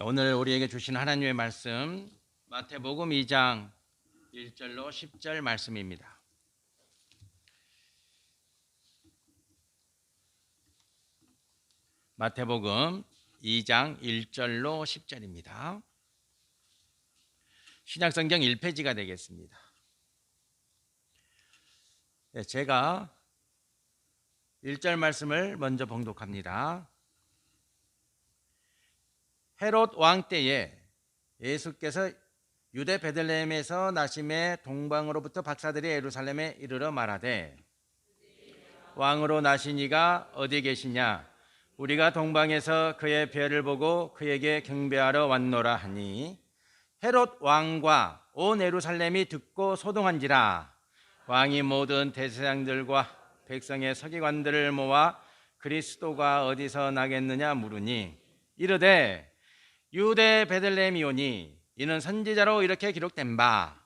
오늘 우리에게 주신 하나님의 말씀 마태복음 2장 1절로 10절 말씀입니다. 마태복음 2장 1절로 10절입니다. 신약성경 1페이지가 되겠습니다. 제가 1절 말씀을 먼저 봉독합니다. 헤롯 왕 때에 예수께서 유대 베들레헴에서 나심에 동방으로부터 박사들이 예루살렘에 이르러 말하되 왕으로 나신 이가 어디 계시냐? 우리가 동방에서 그의 별을 보고 그에게 경배하러 왔노라 하니 헤롯 왕과 온 예루살렘이 듣고 소동한지라. 왕이 모든 대제사장들과 백성의 서기관들을 모아 그리스도가 어디서 나겠느냐 물으니 이르되 유대 베들레헴이오니 이는 선지자로 이렇게 기록된 바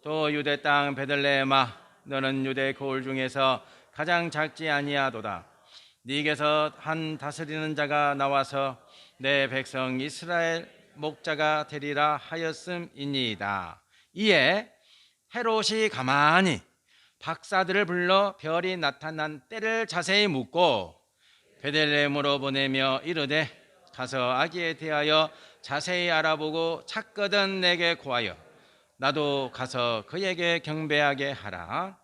또 유대 땅 베들레헴아 너는 유대 거울 중에서 가장 작지 아니하도다. 네게서 한 다스리는 자가 나와서 내 백성 이스라엘 목자가 되리라 하였음이니이다. 이에 헤롯이 가만히 박사들을 불러 별이 나타난 때를 자세히 묻고 베들레헴으로 보내며 이르되 가서 아기에 대하여 자세히 알아보고 찾거든 내게 고하여 나도 가서 그에게 경배하게 하라.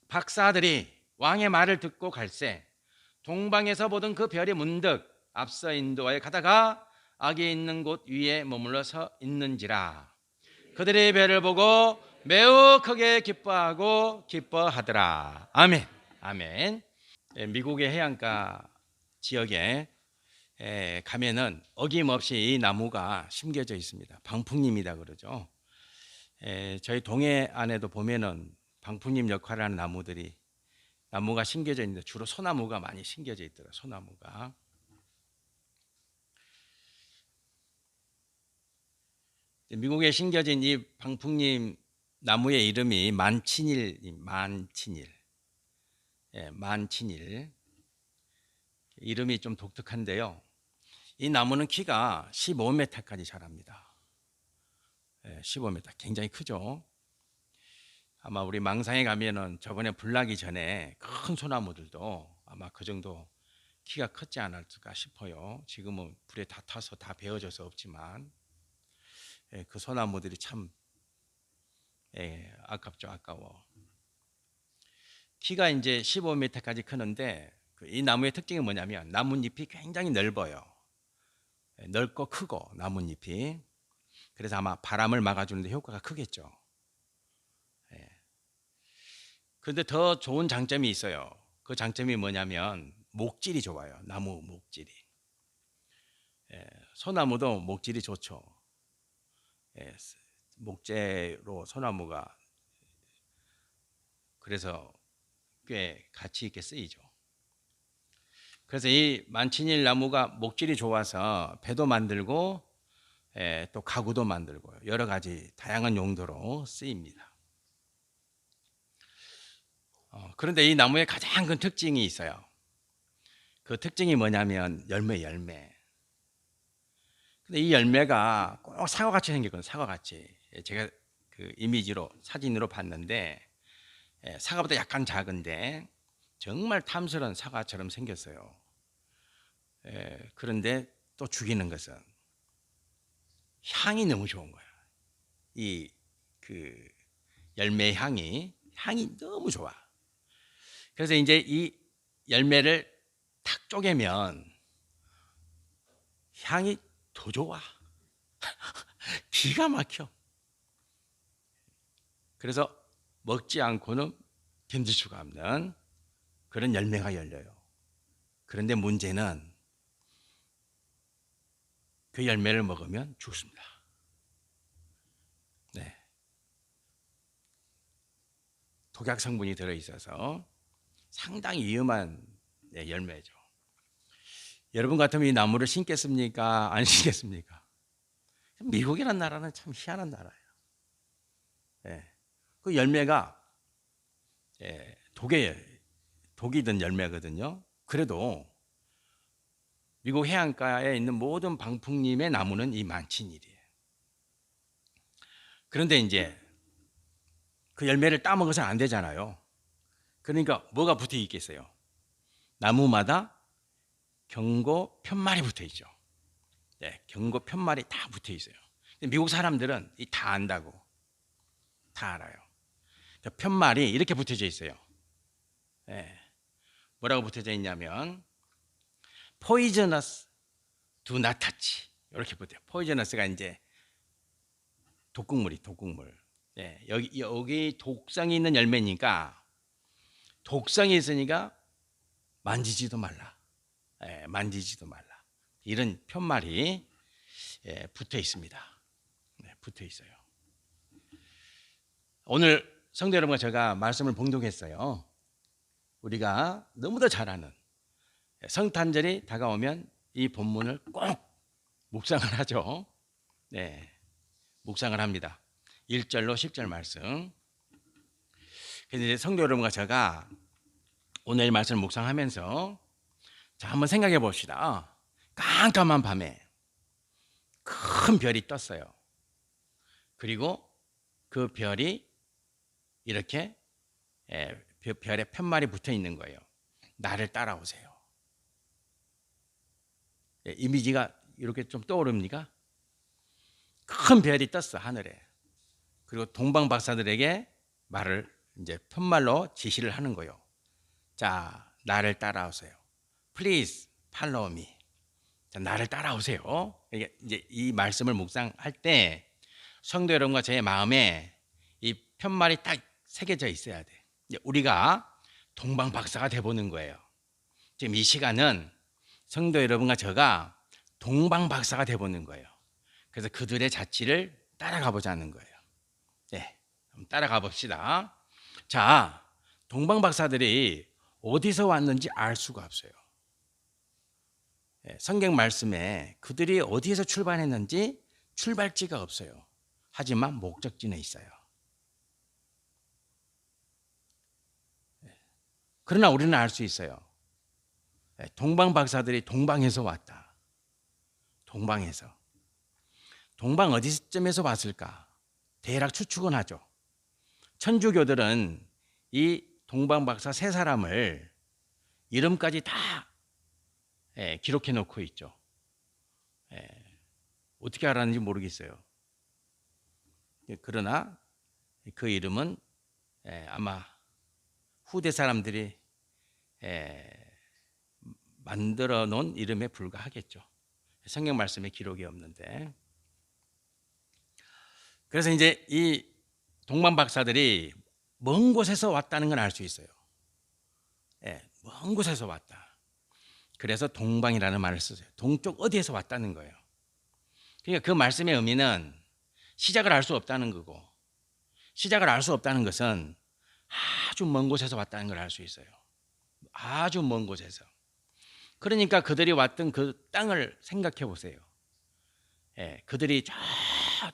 박사들이 왕의 말을 듣고 갈새 동방에서 보던 그 별이 문득 앞서 인도하여 가다가 아기 있는 곳 위에 머물러 서 있는지라. 그들이 별을 보고 매우 크게 기뻐하더라. 아멘. 아멘. 미국의 해안가 지역에 가면은 어김없이 이 나무가 심겨져 있습니다. 방풍림이다 그러죠. 저희 동해 안에도 보면은 방풍림 역할을 하는 나무가 심겨져 있는데 주로 소나무가 많이 심겨져 있더라고요. 소나무가. 미국에 심겨진 이 방풍림 나무의 이름이 만치닐. 만치닐. 이름이 좀 독특한데요. 이 나무는 키가 15m까지 자랍니다. 15m 굉장히 크죠. 아마 우리 망상에 가면은 저번에 불 나기 전에 큰 소나무들도 아마 그 정도 키가 컸지 않을까 싶어요. 지금은 불에 다 타서 다 베어져서 없지만 그 소나무들이 참 아깝죠. 아까워. 키가 이제 15m까지 크는데 이 나무의 특징이 뭐냐면 나뭇잎이 굉장히 넓어요. 넓고 크고 나뭇잎이. 그래서 아마 바람을 막아주는데 효과가 크겠죠. 그런데 더 좋은 장점이 있어요. 그 장점이 뭐냐면 목질이 좋아요. 나무 목질이. 소나무도 목질이 좋죠. 목재로 소나무가 그래서 꽤 가치 있게 쓰이죠. 그래서 이 만치닐 나무가 목질이 좋아서 배도 만들고 또 가구도 만들고 여러 가지 다양한 용도로 쓰입니다. 그런데 이 나무에 가장 큰 특징이 있어요. 그 특징이 뭐냐면 열매. 근데 이 열매가 꼭 사과같이 생겼거든요. 사과같이. 제가 그 이미지로 사진으로 봤는데 사과보다 약간 작은데 정말 탐스러운 사과처럼 생겼어요. 그런데 또 죽이는 것은 향이 너무 좋은 거예요. 이 그 열매 향이 너무 좋아. 그래서 이제 이 열매를 탁 쪼개면 향이 더 좋아. 기가 막혀. 그래서 먹지 않고는 견딜 수가 없는 그런 열매가 열려요. 그런데 문제는 그 열매를 먹으면 죽습니다. 네. 독약 성분이 들어있어서 상당히 위험한 열매죠. 여러분 같으면 이 나무를 심겠습니까? 안 심겠습니까? 미국이라는 나라는 참 희한한 나라예요. 그 열매가 독이 든 열매거든요. 그래도 미국 해안가에 있는 모든 방풍림의 나무는 이 만친일이에요. 그런데 이제 그 열매를 따먹어서는 안 되잖아요. 그러니까 뭐가 붙어 있겠어요? 나무마다 경고 편말이 붙어 있죠. 네, 경고 편말이 다 붙어 있어요. 미국 사람들은 다 안다고. 다 알아요. 편말이 이렇게 붙여져 있어요. 네, 뭐라고 붙여져 있냐면 poisonous do not touch 이렇게 붙어요. poisonous가 이제 독극물. 네, 여기 독성이 있는 열매니까 독성이 있으니까 만지지도 말라. 만지지도 말라. 이런 편말이 붙어 있습니다. 네, 붙어 있어요. 오늘 성도 여러분과 제가 말씀을 봉독했어요. 우리가 너무도 잘 아는 성탄절이 다가오면 이 본문을 꼭 묵상을 하죠. 네, 묵상을 합니다. 1절로 10절 말씀. 그래서 이제 성도 여러분과 제가 오늘 말씀을 묵상하면서 자, 한번 생각해 봅시다. 깜깜한 밤에 큰 별이 떴어요. 그리고 그 별이 이렇게 별에 편말이 붙어 있는 거예요. 나를 따라오세요. 이미지가 이렇게 좀 떠오릅니까? 큰 별이 떴어 하늘에. 그리고 동방 박사들에게 말을 이제 편말로 지시를 하는 거예요. 자, 나를 따라오세요. Please follow me. 자, 나를 따라오세요. 이제 이 말씀을 묵상할 때 성도 여러분과 제 마음에 이 편말이 딱 새겨져 있어야 돼. 이제 우리가 동방 박사가 돼 보는 거예요. 지금 이 시간은 성도 여러분과 제가 동방 박사가 돼 보는 거예요. 그래서 그들의 자취를 따라가 보자는 거예요. 네, 따라가 봅시다. 자, 동방 박사들이 어디서 왔는지 알 수가 없어요. 성경 말씀에 그들이 어디에서 출발했는지 출발지가 없어요. 하지만 목적지는 있어요. 그러나 우리는 알 수 있어요. 동방 박사들이 동방에서 왔다. 동방에서. 동방 어디쯤에서 왔을까? 대략 추측은 하죠. 천주교들은 이 동방 박사 세 사람을 이름까지 다 기록해 놓고 있죠. 어떻게 알았는지 모르겠어요. 그러나 그 이름은 아마 후대 사람들이 만들어 놓은 이름에 불과하겠죠. 성경 말씀에 기록이 없는데. 그래서 이제 이 동방 박사들이 먼 곳에서 왔다는 걸 알 수 있어요. 먼 곳에서 왔다. 그래서 동방이라는 말을 쓰세요. 동쪽 어디에서 왔다는 거예요. 그러니까 그 말씀의 의미는 시작을 알 수 없다는 거고, 시작을 알 수 없다는 것은 아주 먼 곳에서 왔다는 걸 알 수 있어요. 아주 먼 곳에서. 그러니까 그들이 왔던 그 땅을 생각해 보세요. 그들이 저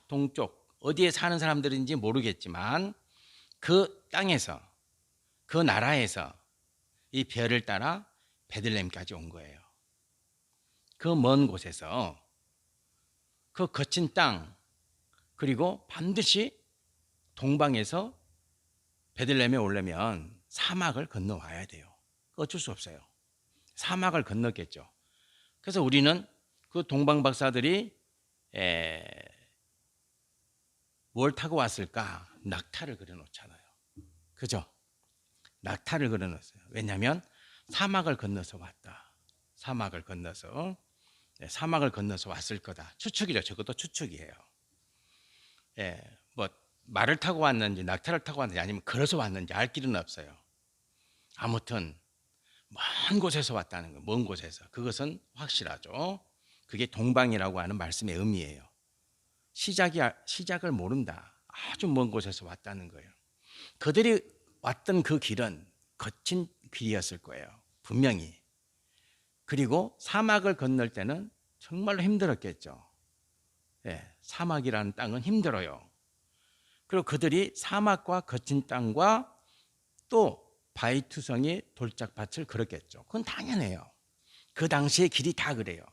동쪽 어디에 사는 사람들인지 모르겠지만 그 땅에서, 그 나라에서 이 별을 따라 베들레헴까지 온 거예요. 그 먼 곳에서, 그 거친 땅, 그리고 반드시 동방에서 베들레헴에 오려면 사막을 건너와야 돼요. 어쩔 수 없어요. 사막을 건넜겠죠. 그래서 우리는 그 동방 박사들이 뭘 타고 왔을까? 낙타를 그려놓잖아요. 그죠? 낙타를 그려놓았어요. 왜냐하면 사막을 건너서 왔다. 사막을 건너서 사막을 건너서 왔을 거다. 추측이죠. 저것도 추측이에요. 뭐 말을 타고 왔는지 낙타를 타고 왔는지 아니면 걸어서 왔는지 알 길은 없어요. 아무튼 먼 곳에서 왔다는 거예요. 먼 곳에서. 그것은 확실하죠. 그게 동방이라고 하는 말씀의 의미예요. 시작을 모른다. 아주 먼 곳에서 왔다는 거예요. 그들이 왔던 그 길은 거친 길이었을 거예요. 분명히. 그리고 사막을 건널 때는 정말로 힘들었겠죠. 사막이라는 땅은 힘들어요. 그리고 그들이 사막과 거친 땅과 또 바위투성이 돌짝밭을 걸었겠죠. 그건 당연해요. 그 당시의 길이 다 그래요.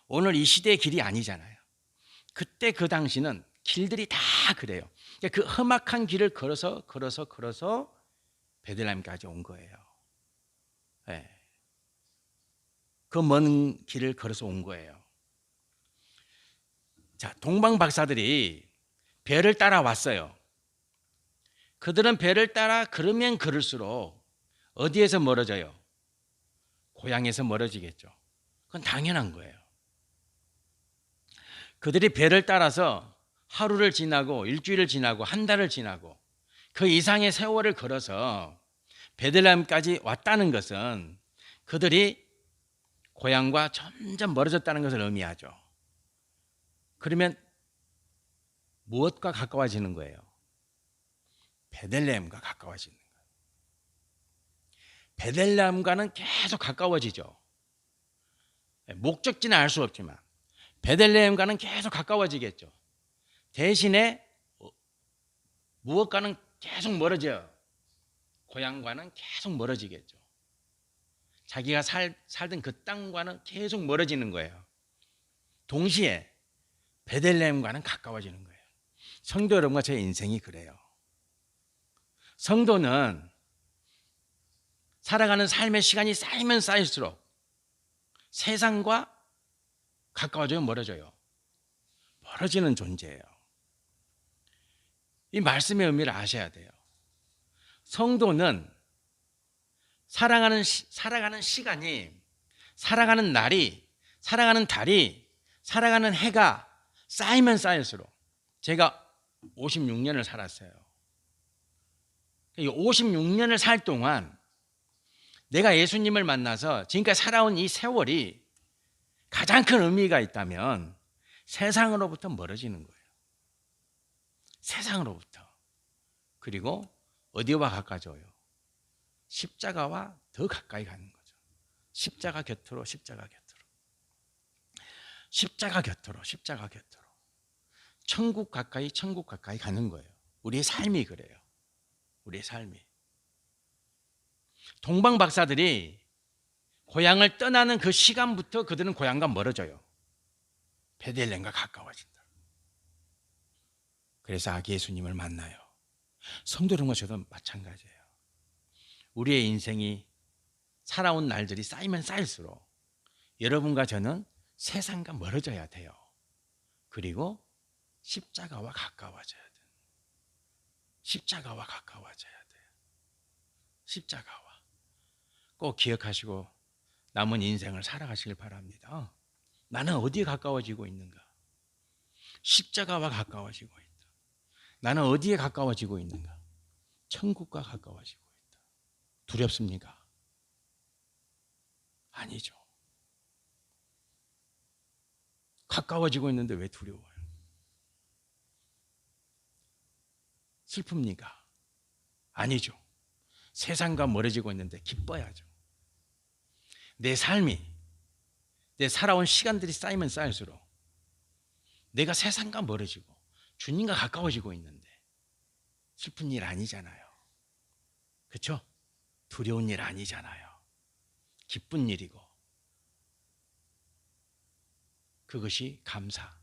오늘 이 시대의 길이 아니잖아요. 그때 그 당시는 길들이 다 그래요. 그러니까 그 험악한 길을 걸어서 베들레헴까지 온 거예요. 네. 그 먼 길을 걸어서 온 거예요. 자, 동방 박사들이 배를 따라왔어요. 그들은 배를 따라 걸으면 걸을수록 어디에서 멀어져요? 고향에서 멀어지겠죠. 그건 당연한 거예요. 그들이 배를 따라서 하루를 지나고 일주일을 지나고 한 달을 지나고 그 이상의 세월을 걸어서 베들레헴까지 왔다는 것은 그들이 고향과 점점 멀어졌다는 것을 의미하죠. 그러면 무엇과 가까워지는 거예요? 베들레헴과 가까워지는 거예요. 베들레헴과는 계속 가까워지죠. 목적지는 알 수 없지만 베들레헴과는 계속 가까워지겠죠. 대신에 무엇과는 계속 멀어져요. 고향과는 계속 멀어지겠죠. 자기가 살던 그 땅과는 계속 멀어지는 거예요. 동시에 베들레헴과는 가까워지는 거예요. 성도 여러분과 제 인생이 그래요. 성도는 살아가는 삶의 시간이 쌓이면 쌓일수록 세상과 가까워져요, 멀어져요? 멀어지는 존재예요. 이 말씀의 의미를 아셔야 돼요. 성도는 살아가는 시간이, 살아가는 날이, 살아가는 달이, 살아가는 해가 쌓이면 쌓일수록, 제가 56년을 살았어요. 56년을 살 동안 내가 예수님을 만나서 지금까지 살아온 이 세월이 가장 큰 의미가 있다면 세상으로부터 멀어지는 거예요. 세상으로부터. 그리고 어디와 가까워져요? 십자가와 더 가까이 가는 거죠. 십자가 곁으로, 십자가 곁으로. 십자가 곁으로, 십자가 곁으로. 천국 가까이, 천국 가까이 가는 거예요. 우리의 삶이 그래요. 우리의 삶이. 동방 박사들이 고향을 떠나는 그 시간부터 그들은 고향과 멀어져요. 베들레헴과 가까워진다. 그래서 아기 예수님을 만나요. 성도 여러분과 저도 마찬가지예요. 우리의 인생이 살아온 날들이 쌓이면 쌓일수록 여러분과 저는 세상과 멀어져야 돼요. 그리고 십자가와 가까워져야 돼요. 십자가와 가까워져야 돼요. 십자가와. 꼭 기억하시고 남은 인생을 살아가시길 바랍니다. 나는 어디에 가까워지고 있는가? 십자가와 가까워지고 있다. 나는 어디에 가까워지고 있는가? 천국과 가까워지고 있다. 두렵습니까? 아니죠. 가까워지고 있는데 왜 두려워요? 슬픕니까? 아니죠. 세상과 멀어지고 있는데 기뻐야죠. 내 삶이, 내 살아온 시간들이 쌓이면 쌓일수록 내가 세상과 멀어지고 주님과 가까워지고 있는데 슬픈 일 아니잖아요. 그렇죠? 두려운 일 아니잖아요. 기쁜 일이고 그것이 감사,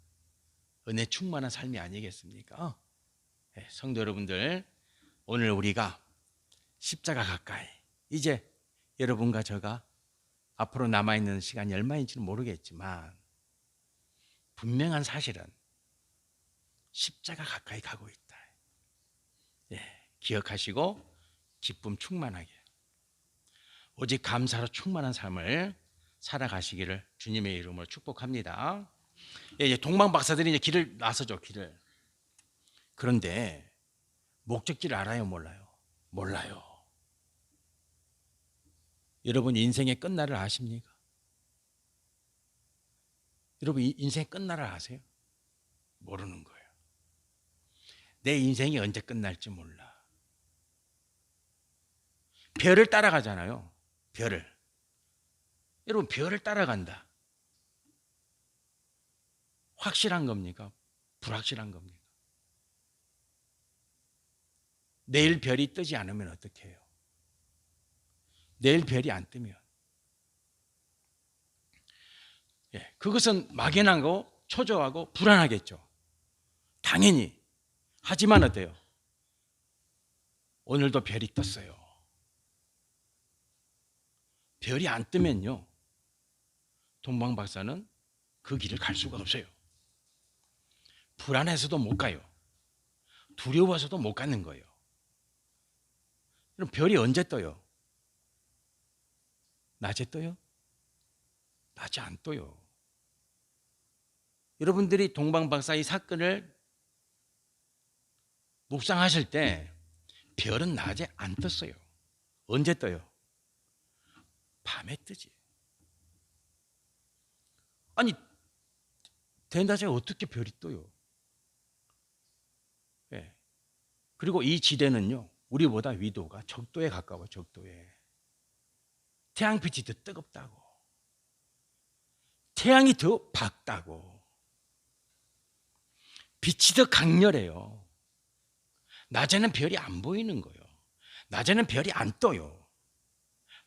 은혜 충만한 삶이 아니겠습니까? 네, 성도 여러분들, 오늘 우리가 십자가 가까이, 이제 여러분과 저가 앞으로 남아있는 시간이 얼마인지는 모르겠지만 분명한 사실은 십자가 가까이 가고 있다. 예, 기억하시고 기쁨 충만하게 오직 감사로 충만한 삶을 살아가시기를 주님의 이름으로 축복합니다. 예, 이제 동방 박사들이 이제 길을 나서죠. 길을. 그런데 목적지를 알아요, 몰라요? 몰라요. 여러분 인생의 끝날을 아십니까? 여러분 인생의 끝날을 아세요? 모르는 거예요. 내 인생이 언제 끝날지 몰라. 별을 따라가잖아요. 별을. 여러분 별을 따라간다. 확실한 겁니까? 불확실한 겁니까? 내일 별이 뜨지 않으면 어떻게 해요? 내일 별이 안 뜨면 그것은 막연하고 초조하고 불안하겠죠. 당연히. 하지만 어때요? 오늘도 별이 떴어요. 별이 안 뜨면요, 동방 박사는 그 길을 갈 수가 없어요. 불안해서도 못 가요. 두려워서도 못 가는 거예요. 그럼 별이 언제 떠요? 낮에 떠요? 낮에 안 떠요. 여러분들이 동방 박사 이 사건을 묵상하실 때 별은 낮에 안 떴어요. 언제 떠요? 밤에 뜨지. 아니, 대낮에 어떻게 별이 떠요? 그리고 이 지대는요, 우리보다 위도가 적도에 가까워. 적도에. 태양빛이 더 뜨겁다고, 태양이 더 밝다고, 빛이 더 강렬해요. 낮에는 별이 안 보이는 거예요. 낮에는 별이 안 떠요.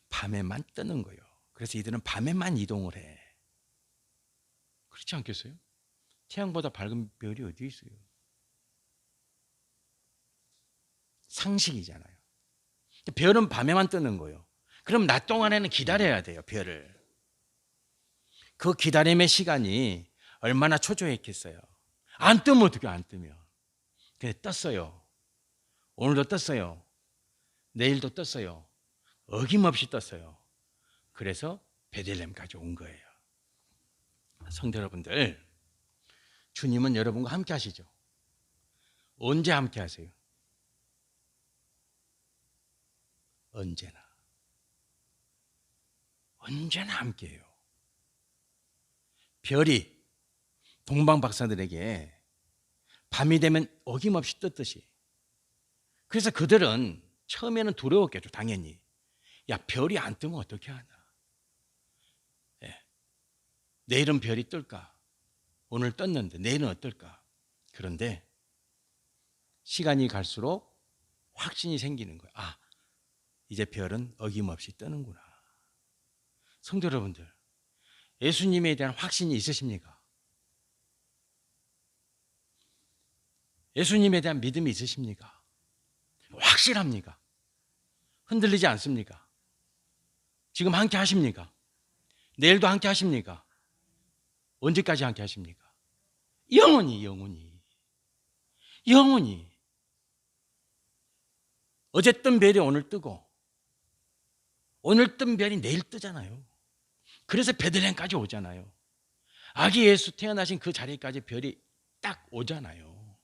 밤에만 뜨는 거예요. 그래서 이들은 밤에만 이동을 해. 그렇지 않겠어요? 태양보다 밝은 별이 어디 있어요? 상식이잖아요. 별은 밤에만 뜨는 거예요. 그럼 낮 동안에는 기다려야 돼요, 별을. 그 기다림의 시간이 얼마나 초조했겠어요. 안 뜨면 어떻게, 안 뜨면. 그래, 떴어요. 오늘도 떴어요. 내일도 떴어요. 어김없이 떴어요. 그래서 베들레헴까지 온 거예요. 성도 여러분들, 주님은 여러분과 함께 하시죠. 언제 함께 하세요? 언제나. 언제나 함께해요. 별이 동방 박사들에게 밤이 되면 어김없이 떴듯이. 그래서 그들은 처음에는 두려웠겠죠, 당연히. 야, 별이 안 뜨면 어떻게 하나? 내일은 별이 뜰까? 오늘 떴는데 내일은 어떨까? 그런데 시간이 갈수록 확신이 생기는 거예요. 아, 이제 별은 어김없이 뜨는구나. 성도 여러분들, 예수님에 대한 확신이 있으십니까? 예수님에 대한 믿음이 있으십니까? 확실합니까? 흔들리지 않습니까? 지금 함께 하십니까? 내일도 함께 하십니까? 언제까지 함께 하십니까? 영원히, 영원히. 영원히. 어제 뜬 별이 오늘 뜨고 오늘 뜬 별이 내일 뜨잖아요. 그래서 베들레헴까지 오잖아요. 아기 예수 태어나신 그 자리까지 별이 딱 오잖아요.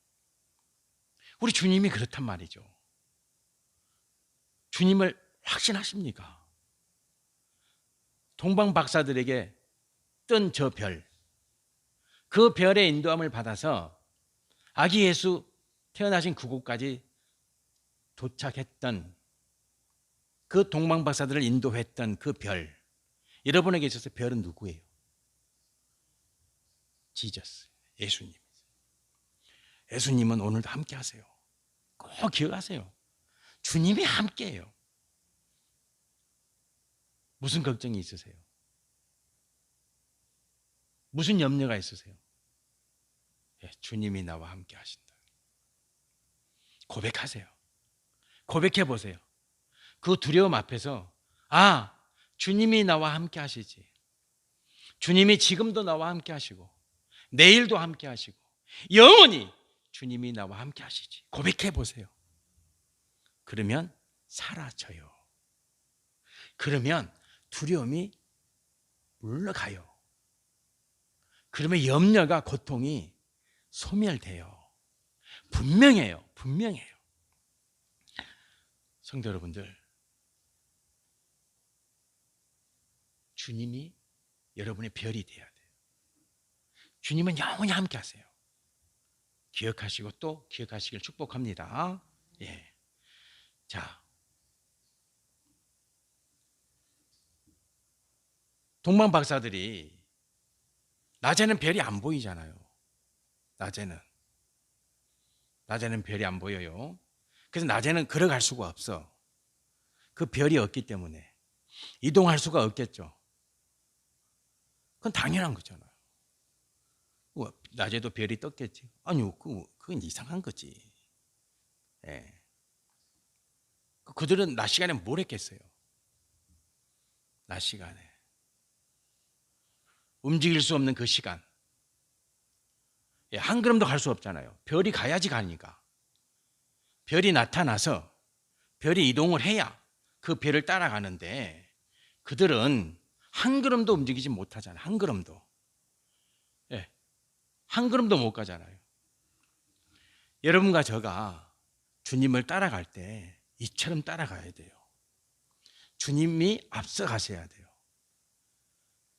우리 주님이 그렇단 말이죠. 주님을 확신하십니까? 동방 박사들에게 뜬 저 별, 그 별의 인도함을 받아서 아기 예수 태어나신 그곳까지 도착했던 그 동방 박사들을 인도했던 그 별, 여러분에게 있어서 별은 누구예요? 지저스, 예수님. 예수님은 오늘도 함께 하세요. 꼭 기억하세요. 주님이 함께해요. 무슨 걱정이 있으세요? 무슨 염려가 있으세요? 주님이 나와 함께 하신다. 고백하세요. 고백해 보세요. 그 두려움 앞에서, 아, 주님이 나와 함께 하시지. 주님이 지금도 나와 함께 하시고 내일도 함께 하시고 영원히 주님이 나와 함께 하시지. 고백해 보세요. 그러면 사라져요. 그러면 두려움이 물러가요. 그러면 염려가, 고통이 소멸돼요. 분명해요. 분명해요. 성도 여러분들, 주님이 여러분의 별이 되어야 돼요. 주님은 영원히 함께 하세요. 기억하시고 또 기억하시길 축복합니다. 예. 자, 동방 박사들이 낮에는 별이 안 보이잖아요. 낮에는 별이 안 보여요. 그래서 낮에는 걸어갈 수가 없어. 그 별이 없기 때문에 이동할 수가 없겠죠. 그건 당연한 거잖아요. 낮에도 별이 떴겠지. 아니요, 그건 이상한 거지. 예. 그들은 낮 시간에 뭘 했겠어요? 낮 시간에 움직일 수 없는 그 시간, 예, 한 걸음도 갈 수 없잖아요. 별이 가야지 가니까. 별이 나타나서 별이 이동을 해야 그 별을 따라가는데 그들은 한 걸음도 움직이지 못하잖아요. 한 걸음도. 예, 한 걸음도 못 가잖아요. 여러분과 저가 주님을 따라갈 때 이처럼 따라가야 돼요. 주님이 앞서 가셔야 돼요.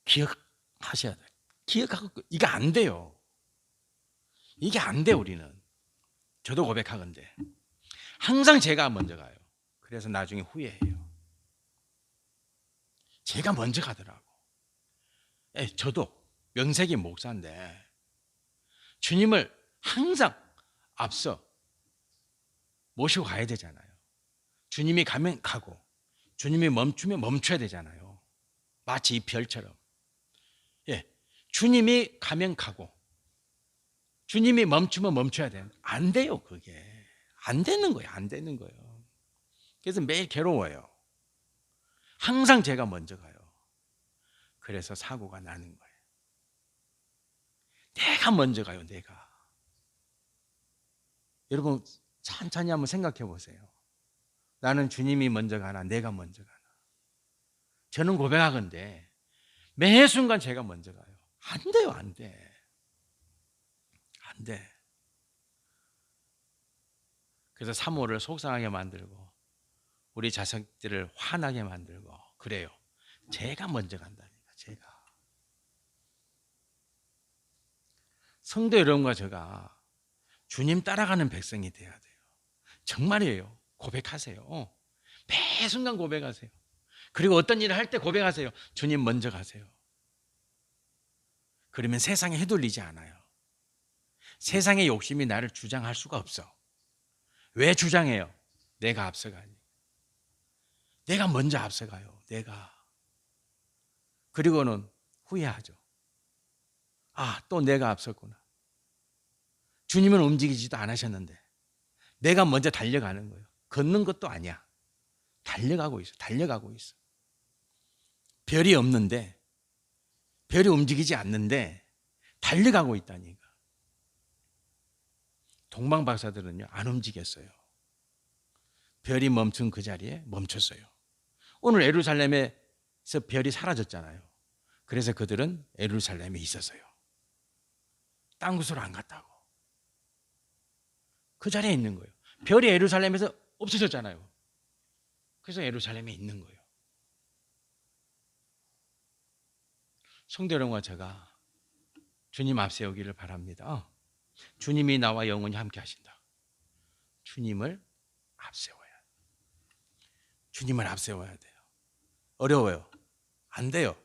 기억하셔야 돼요. 기억하고, 이게 안 돼요. 이게 안 돼, 우리는. 저도 고백하건대. 항상 제가 먼저 가요. 그래서 나중에 후회해요. 제가 먼저 가더라고. 예, 저도 명색이 목사인데 주님을 항상 앞서 모시고 가야 되잖아요. 주님이 가면 가고 주님이 멈추면 멈춰야 되잖아요. 마치 이 별처럼. 예, 주님이 가면 가고 주님이 멈추면 멈춰야 돼요. 안 돼요, 그게. 안 되는 거예요. 안 되는 거예요. 그래서 매일 괴로워요. 항상 제가 먼저 가요. 그래서 사고가 나는 거예요. 내가 먼저 가요, 내가. 여러분, 천천히 한번 생각해 보세요. 나는 주님이 먼저 가나, 내가 먼저 가나. 저는 고백하건대 매 순간 제가 먼저 가요. 안 돼요, 안 돼. 안 돼. 그래서 사모를 속상하게 만들고 우리 자식들을 화나게 만들고 그래요. 제가 먼저 간다니까, 제가. 성도 여러분과 제가 주님 따라가는 백성이 돼야 돼요. 정말이에요. 고백하세요. 매 순간 고백하세요. 그리고 어떤 일을 할 때 고백하세요. 주님 먼저 가세요. 그러면 세상에 휘둘리지 않아요. 세상의 욕심이 나를 주장할 수가 없어. 왜 주장해요? 내가 앞서가니. 내가 먼저 앞서가요. 내가. 그리고는 후회하죠. 아, 또 내가 앞섰구나. 주님은 움직이지도 않으셨는데 내가 먼저 달려가는 거예요. 걷는 것도 아니야. 달려가고 있어. 달려가고 있어. 별이 없는데, 별이 움직이지 않는데 달려가고 있다니까. 동방박사들은요, 안 움직였어요. 별이 멈춘 그 자리에 멈췄어요. 오늘 예루살렘에서 별이 사라졌잖아요. 그래서 그들은 예루살렘에 있었어요. 딴 곳으로 안 갔다고. 그 자리에 있는 거예요. 별이 예루살렘에서 없어졌잖아요. 그래서 예루살렘에 있는 거예요. 성도 여러분과 제가 주님 앞세우기를 바랍니다. 주님이 나와 영원히 함께 하신다. 주님을 앞세워야 돼요. 주님을 앞세워야 돼요. 어려워요. 안 돼요.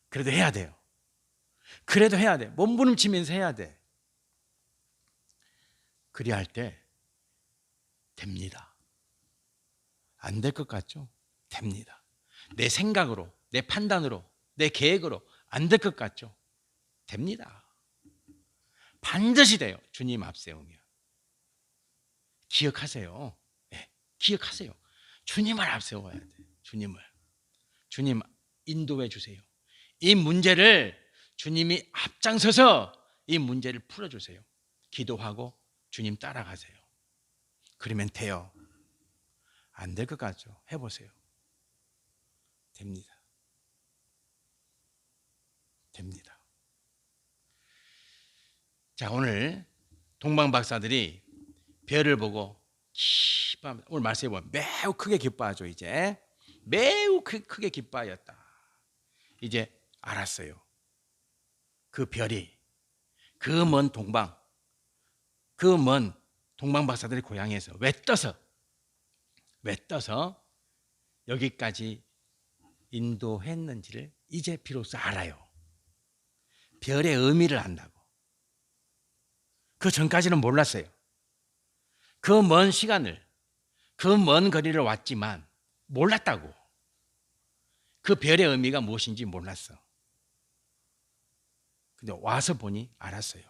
그래도 해야 돼요. 그래도 해야 돼. 몸부림치면서 해야 돼. 그리할 때 됩니다. 안 될 것 같죠? 됩니다. 내 생각으로, 내 판단으로, 내 계획으로 안 될 것 같죠? 됩니다. 반드시 돼요. 주님 앞세우면. 기억하세요. 네, 기억하세요. 주님을 앞세워야 돼요. 주님을. 주님 인도해 주세요. 이 문제를 주님이 앞장서서 이 문제를 풀어주세요. 기도하고 주님 따라가세요. 그러면 돼요. 안 될 것 같죠? 해보세요. 됩니다. 됩니다. 자, 오늘 동방박사들이 별을 보고 기뻐합니다. 오늘 말씀해 보면 매우 크게 기뻐하죠. 이제 매우 크게 기뻐하였다. 이제 알았어요. 그 별이 그 먼 동방, 그 먼 동방박사들의 고향에서 왜 떠서 여기까지 인도했는지를 이제 비로소 알아요. 별의 의미를 안다고. 그 전까지는 몰랐어요. 그 먼 시간을, 그 먼 거리를 왔지만 몰랐다고. 그 별의 의미가 무엇인지 몰랐어. 근데 와서 보니 알았어요.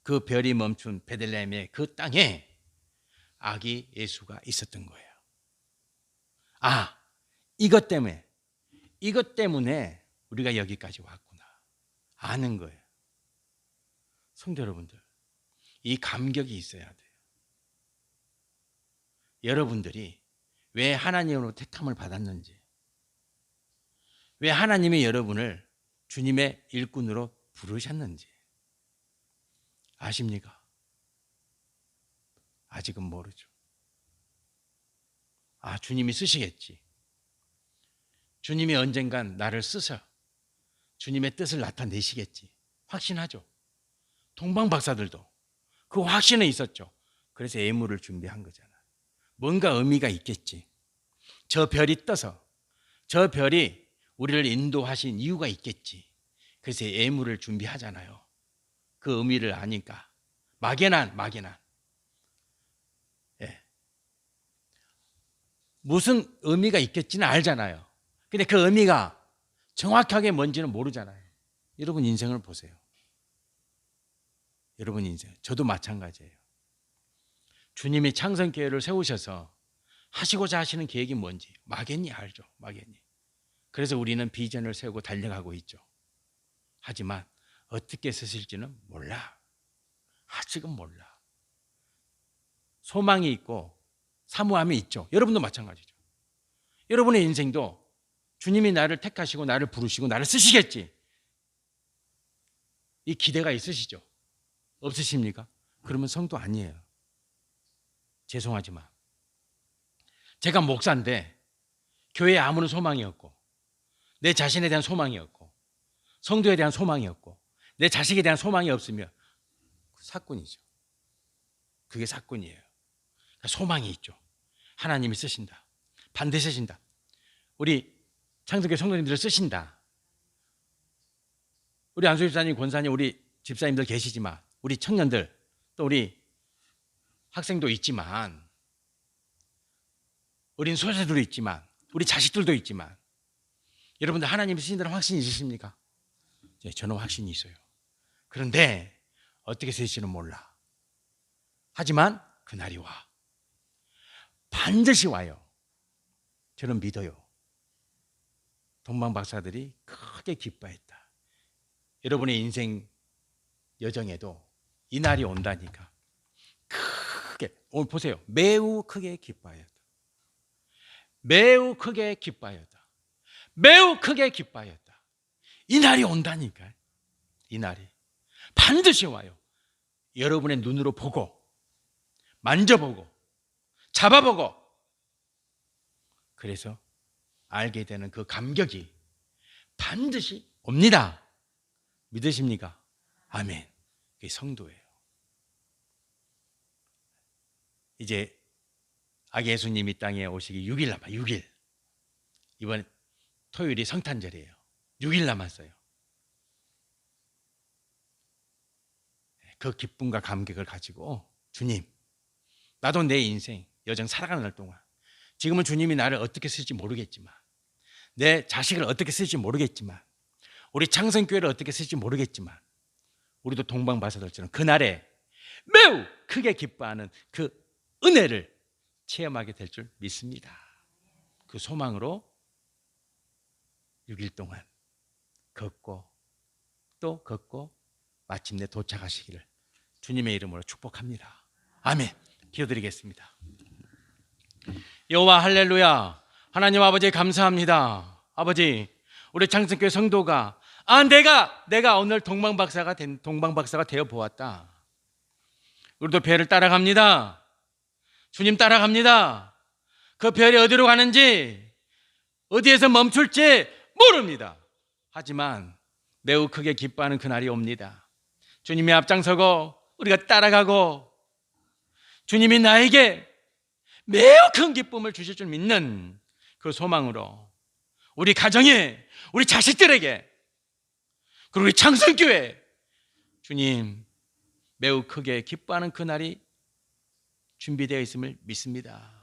그 별이 멈춘 베들레헴의 그 땅에 아기 예수가 있었던 거예요. 아, 이것 때문에 우리가 여기까지 왔구나 아는 거예요. 성도 여러분들, 이 감격이 있어야 돼요. 여러분들이 왜 하나님으로 택함을 받았는지, 왜 하나님이 여러분을 주님의 일꾼으로 부르셨는지 아십니까? 아직은 모르죠. 아, 주님이 쓰시겠지. 주님이 언젠간 나를 쓰셔 주님의 뜻을 나타내시겠지. 확신하죠. 동방 박사들도 그 확신은 있었죠. 그래서 예물을 준비한 거잖아요. 뭔가 의미가 있겠지. 저 별이 떠서 저 별이 우리를 인도하신 이유가 있겠지. 그래서 예물을 준비하잖아요. 그 의미를 아니까. 막연한. 예. 무슨 의미가 있겠지는 알잖아요. 근데 그 의미가 정확하게 뭔지는 모르잖아요. 여러분 인생을 보세요. 여러분 인생, 저도 마찬가지예요. 주님이 창성교회를 세우셔서 하시고자 하시는 계획이 뭔지 막연히 알죠. 막연히. 그래서 우리는 비전을 세우고 달려가고 있죠. 하지만 어떻게 쓰실지는 몰라. 아직은 몰라. 소망이 있고 사모함이 있죠. 여러분도 마찬가지죠. 여러분의 인생도 주님이 나를 택하시고 나를 부르시고 나를 쓰시겠지. 이 기대가 있으시죠? 없으십니까? 그러면 성도 아니에요. 죄송하지만 제가 목사인데 교회에 아무런 소망이 없고 내 자신에 대한 소망이 없고 성도에 대한 소망이 없고 내 자식에 대한 소망이 없으면 사건이죠. 그게 사건이에요. 그러니까 소망이 있죠. 하나님이 쓰신다. 반드시 쓰신다. 우리 창성교회 성도님들을 쓰신다. 우리 안수 집사님, 권사님, 우리 집사님들 계시지만 우리 청년들 또 우리 학생도 있지만 어린 소자들도 있지만 우리 자식들도 있지만 여러분들 하나님이 쓰신다는 확신이 있으십니까? 네, 저는 확신이 있어요. 그런데 어떻게 쓰실지는 몰라. 하지만 그날이 와. 반드시 와요. 저는 믿어요. 동방 박사들이 크게 기뻐했다. 여러분의 인생 여정에도 이 날이 온다니까. 크게, 오늘 보세요. 매우 크게 기뻐하였다. 매우 크게 기뻐하였다. 매우 크게 기뻐하였다. 이 날이 온다니까. 이 날이 반드시 와요. 여러분의 눈으로 보고 만져보고 잡아보고 그래서 알게 되는 그 감격이 반드시 옵니다. 믿으십니까? 아멘. 그게 성도예요. 이제 아기 예수님이 땅에 오시기 6일 남아. 6일. 이번 토요일이 성탄절이에요. 6일 남았어요. 그 기쁨과 감격을 가지고 주님, 나도 내 인생 여정 살아가는 날 동안 지금은 주님이 나를 어떻게 쓸지 모르겠지만 내 자식을 어떻게 쓸지 모르겠지만 우리 창성교회를 어떻게 쓸지 모르겠지만 우리도 동방바사들처럼 그날에 매우 크게 기뻐하는 그 은혜를 체험하게 될 줄 믿습니다. 그 소망으로 6일 동안 걷고 또 걷고 마침내 도착하시기를 주님의 이름으로 축복합니다. 아멘. 기도드리겠습니다. 여호와 할렐루야. 하나님 아버지 감사합니다. 아버지, 우리 창성교회 성도가 내가 오늘 동방박사가 되어 보았다. 우리도 별을 따라갑니다. 주님 따라갑니다. 그 별이 어디로 가는지 어디에서 멈출지 모릅니다. 하지만 매우 크게 기뻐하는 그날이 옵니다. 주님이 앞장서고 우리가 따라가고 주님이 나에게 매우 큰 기쁨을 주실 줄 믿는 그 소망으로 우리 가정에, 우리 자식들에게, 그리고 우리 창성교회 주님 매우 크게 기뻐하는 그날이 준비되어 있음을 믿습니다.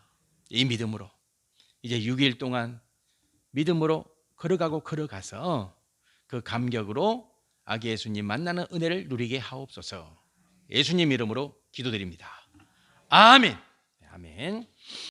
이 믿음으로 이제 6일 동안 믿음으로 걸어가서 그 감격으로 아기 예수님 만나는 은혜를 누리게 하옵소서. 예수님 이름으로 기도드립니다. 아멘. 아멘.